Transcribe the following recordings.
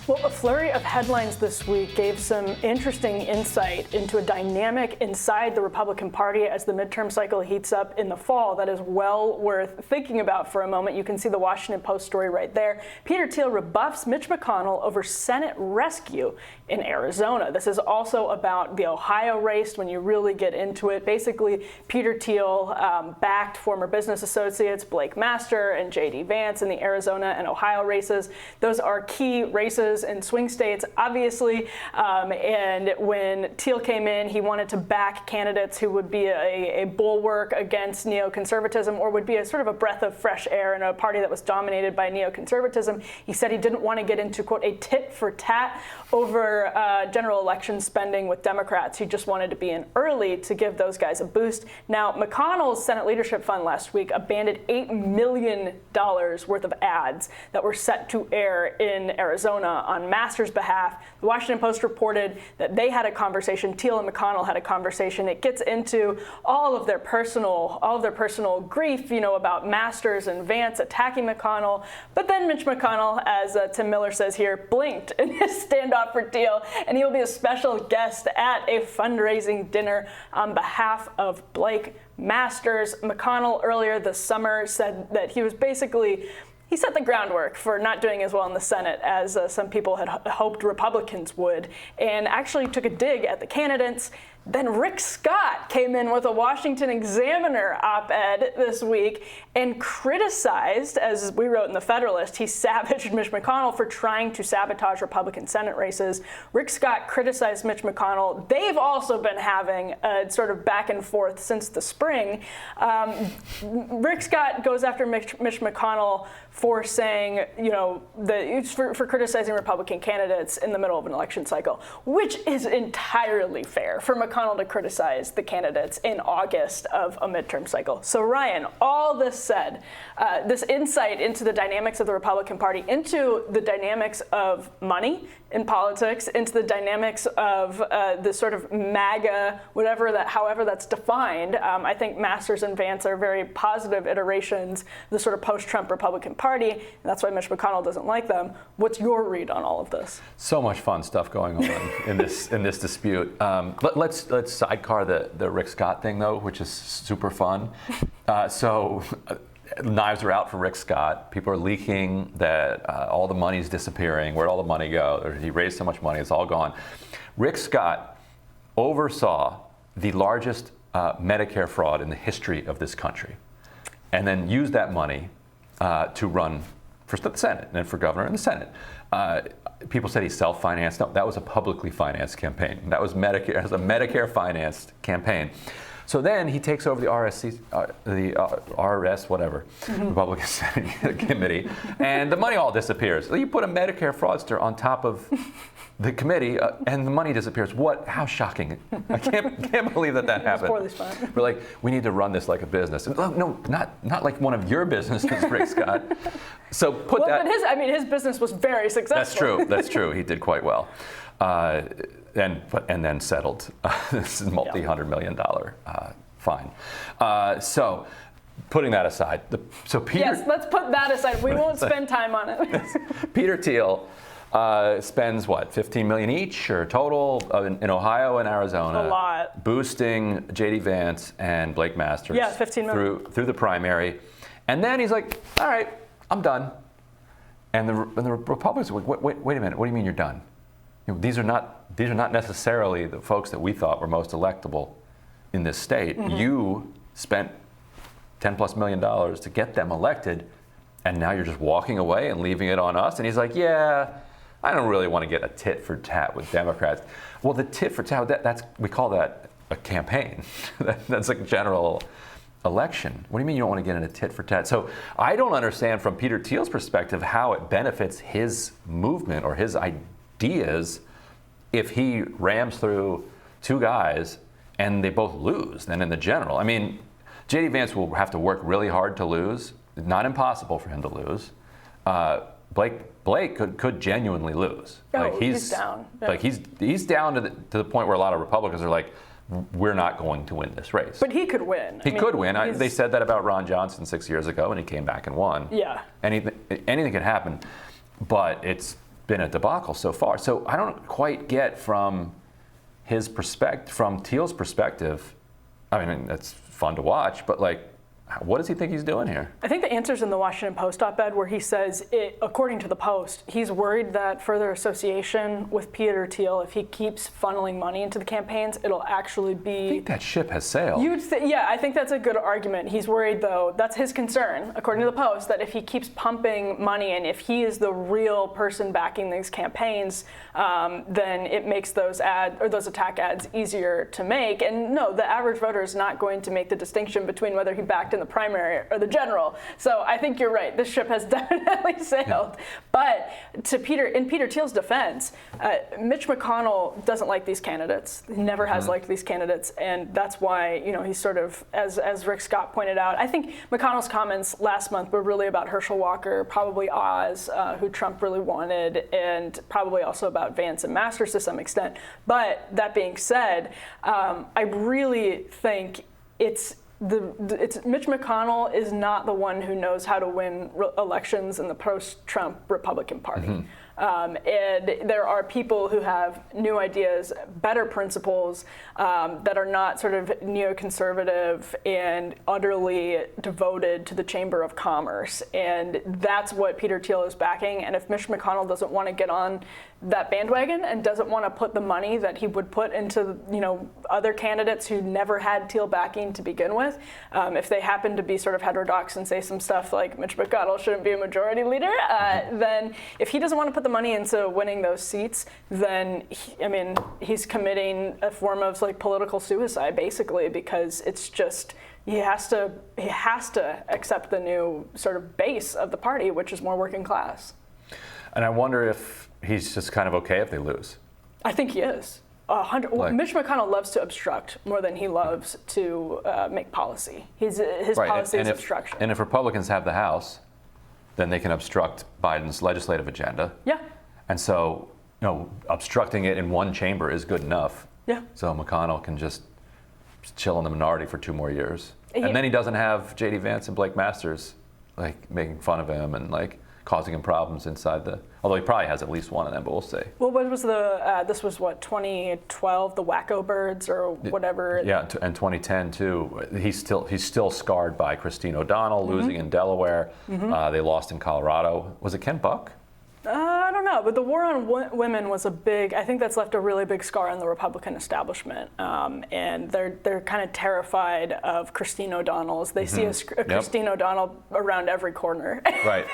Well, a flurry of headlines this week gave some interesting insight into a dynamic inside the Republican Party as the midterm cycle heats up in the fall that is well worth thinking about for a moment. You can see the Washington Post story right there. Peter Thiel rebuffs Mitch McConnell over Senate rescue in Arizona. This is also about the Ohio race when you really get into it. Basically, Peter Thiel backed former business associates Blake Master and J.D. Vance in the Arizona and Ohio races. Those are key races in swing states, obviously, and when Thiel came in, he wanted to back candidates who would be a bulwark against neoconservatism or would be a sort of a breath of fresh air in a party that was dominated by neoconservatism. He said he didn't want to get into, quote, a tit for tat over general election spending with Democrats. He just wanted to be in early to give those guys a boost. Now, McConnell's Senate Leadership Fund last week abandoned $8 million worth of ads that were set to air in Arizona on Master's behalf. The Washington Post reported that they had a conversation. Thiel and McConnell had a conversation. It gets into all of their personal grief, about Masters and Vance attacking McConnell. But then Mitch McConnell, as Tim Miller says here, blinked in his standoff for Thiel, and he'll be a special guest at a fundraising dinner on behalf of Blake Masters. McConnell earlier this summer said that he set the groundwork for not doing as well in the Senate as some people had hoped Republicans would, and actually took a dig at the candidates. Then Rick Scott came in with a Washington Examiner op-ed this week and criticized, as we wrote in the Federalist, he savaged Mitch McConnell for trying to sabotage Republican Senate races. Rick Scott criticized Mitch McConnell. They've also been having a sort of back and forth since the spring. Rick Scott goes after Mitch McConnell for saying, for criticizing Republican candidates in the middle of an election cycle, which is entirely fair for McConnell to criticize the candidates in August of a midterm cycle. So Ryan, all this said, this insight into the dynamics of the Republican Party, into the dynamics of money in politics, into the dynamics of the sort of MAGA, however that's defined. I think Masters and Vance are very positive iterations of the sort of post-Trump Republican Party, and that's why Mitch McConnell doesn't like them. What's your read on all of this? So much fun stuff going on in this dispute. Let's sidecar the Rick Scott thing though, which is super fun. Knives are out for Rick Scott. People are leaking that all the money's disappearing. Where'd all the money go? Or he raised so much money, it's all gone. Rick Scott oversaw the largest Medicare fraud in the history of this country, and then used that money to run for the Senate and then for governor in the Senate. People said he self-financed. No, that was a publicly financed campaign. That was Medicare. It was a Medicare-financed campaign. So then he takes over the RS, whatever, Republican Senate Committee, and the money all disappears. So you put a Medicare fraudster on top of the committee, and the money disappears. How shocking. I can't believe that happened. Poorly spun. We're like, we need to run this like a business. No, not like one of your businesses, Rick Scott. So but his business was very successful. That's true. He did quite well. And then settled this multi-$100 million fine. So putting that aside, Yes, let's put that aside. We won't spend time on it. Peter Thiel spends $15 million each or total in Ohio and Arizona. A lot. Boosting J.D. Vance and Blake Masters. Yeah, $15 million. Through the primary. And then he's like, all right, I'm done. And the Republicans are like, wait a minute, what do you mean you're done? These are not necessarily the folks that we thought were most electable in this state. Mm-hmm. You spent $10+ million to get them elected, and now you're just walking away and leaving it on us. And he's like, yeah, I don't really want to get a tit for tat with Democrats. Well, the tit for tat, we call that a campaign. That's a general election. What do you mean you don't want to get in a tit for tat? So I don't understand from Peter Thiel's perspective how it benefits his movement or his ideas if he rams through two guys and they both lose then in the general. I mean, J.D. Vance will have to work really hard to lose. Not impossible for him to lose. Blake could genuinely lose. He's down. Yeah. He's down to the point where a lot of Republicans are like, we're not going to win this race. But he could win. He could win. They said that about Ron Johnson 6 years ago, and he came back and won. Yeah. Anything could happen, but it's been a debacle so far. So I don't quite get from his perspective, from Thiel's perspective. I mean, that's fun to watch, but like, what does he think he's doing here? I think the answer's in the Washington Post op-ed where he says, according to the Post, he's worried that further association with Peter Thiel, if he keeps funneling money into the campaigns, it'll actually be... I think that ship has sailed. Yeah, I think that's a good argument. He's worried, though, that's his concern, according to the Post, that if he keeps pumping money and if he is the real person backing these campaigns, then it makes those attack ads easier to make. And no, the average voter is not going to make the distinction between whether he backed in the primary or the general. So I think you're right. This ship has definitely sailed. Yeah. But in Peter Thiel's defense, Mitch McConnell doesn't like these candidates. He never has liked these candidates, and that's why he's sort of, as Rick Scott pointed out, I think McConnell's comments last month were really about Herschel Walker, probably Oz, who Trump really wanted, and probably also about Vance and Masters to some extent. But that being said, I really think it's Mitch McConnell is not the one who knows how to win elections in the post-Trump Republican Party. Mm-hmm. And there are people who have new ideas, better principles, that are not sort of neoconservative and utterly devoted to the Chamber of Commerce. And that's what Peter Thiel is backing. And if Mitch McConnell doesn't want to get on that bandwagon and doesn't want to put the money that he would put into other candidates who never had Thiel backing to begin with, if they happen to be sort of heterodox and say some stuff like Mitch McConnell shouldn't be a majority leader, then if he doesn't want to put the money into winning those seats, then he's committing a form of like political suicide basically, because it's just he has to accept the new sort of base of the party, which is more working class. And I wonder if he's just kind of okay if they lose. I think he is. Mitch McConnell loves to obstruct more than he loves to make policy. His right. Policy is obstruction. And if Republicans have the House, then they can obstruct Biden's legislative agenda. Yeah. And so, obstructing it in one chamber is good enough. Yeah. So McConnell can just chill in the minority for 2 more years. And then he doesn't have J.D. Vance and Blake Masters, like, making fun of him and, like, causing him problems inside although he probably has at least one of them, but we'll see. Well, what was this was 2012, the Wacko Birds or whatever? Yeah, and 2010 too. He's still scarred by Christine O'Donnell losing in Delaware. Mm-hmm. They lost in Colorado. Was it Ken Buck? I don't know, but the war on women was I think that's left a really big scar on the Republican establishment. And they're kind of terrified of Christine O'Donnell's. They see a Christine O'Donnell around every corner. Right,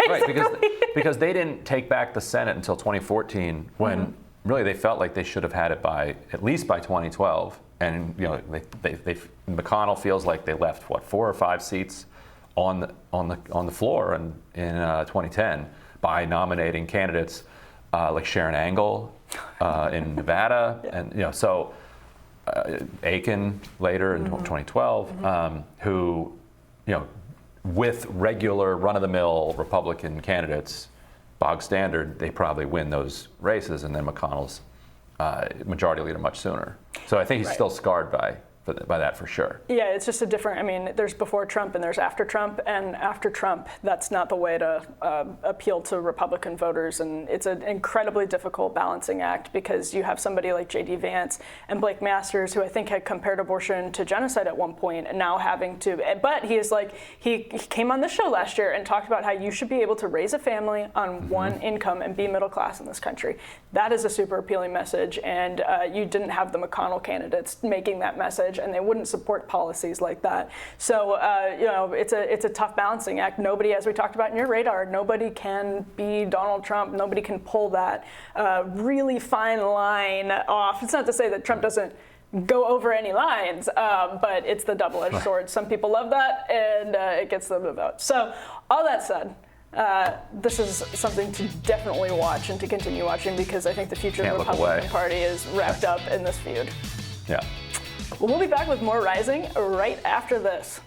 because they didn't take back the Senate until 2014 when really they felt like they should have had it at least by 2012. And McConnell feels like they left 4 or 5 seats on the floor in 2010. By nominating candidates like Sharon Angle in Nevada, and so Aiken later in 2012, who with regular run-of-the-mill Republican candidates, bog standard, they probably win those races, and then McConnell's majority leader much sooner. So I think he's still scarred by that for sure. Yeah, it's just a different, there's before Trump and there's after Trump, and after Trump, that's not the way to appeal to Republican voters, and it's an incredibly difficult balancing act because you have somebody like J.D. Vance and Blake Masters, who I think had compared abortion to genocide at one point, and now having to, but he came on this show last year and talked about how you should be able to raise a family on one income and be middle class in this country. That is a super appealing message, and you didn't have the McConnell candidates making that message, and they wouldn't support policies like that. So, it's a tough balancing act. Nobody, as we talked about in your radar, nobody can be Donald Trump. Nobody can pull that really fine line off. It's not to say that Trump doesn't go over any lines, but it's the double-edged sword. Some people love that, and it gets them to vote. So, all that said, this is something to definitely watch and to continue watching, because I think the future of the Republican Party is wrapped up in this feud. Yeah. Well, we'll be back with more Rising right after this.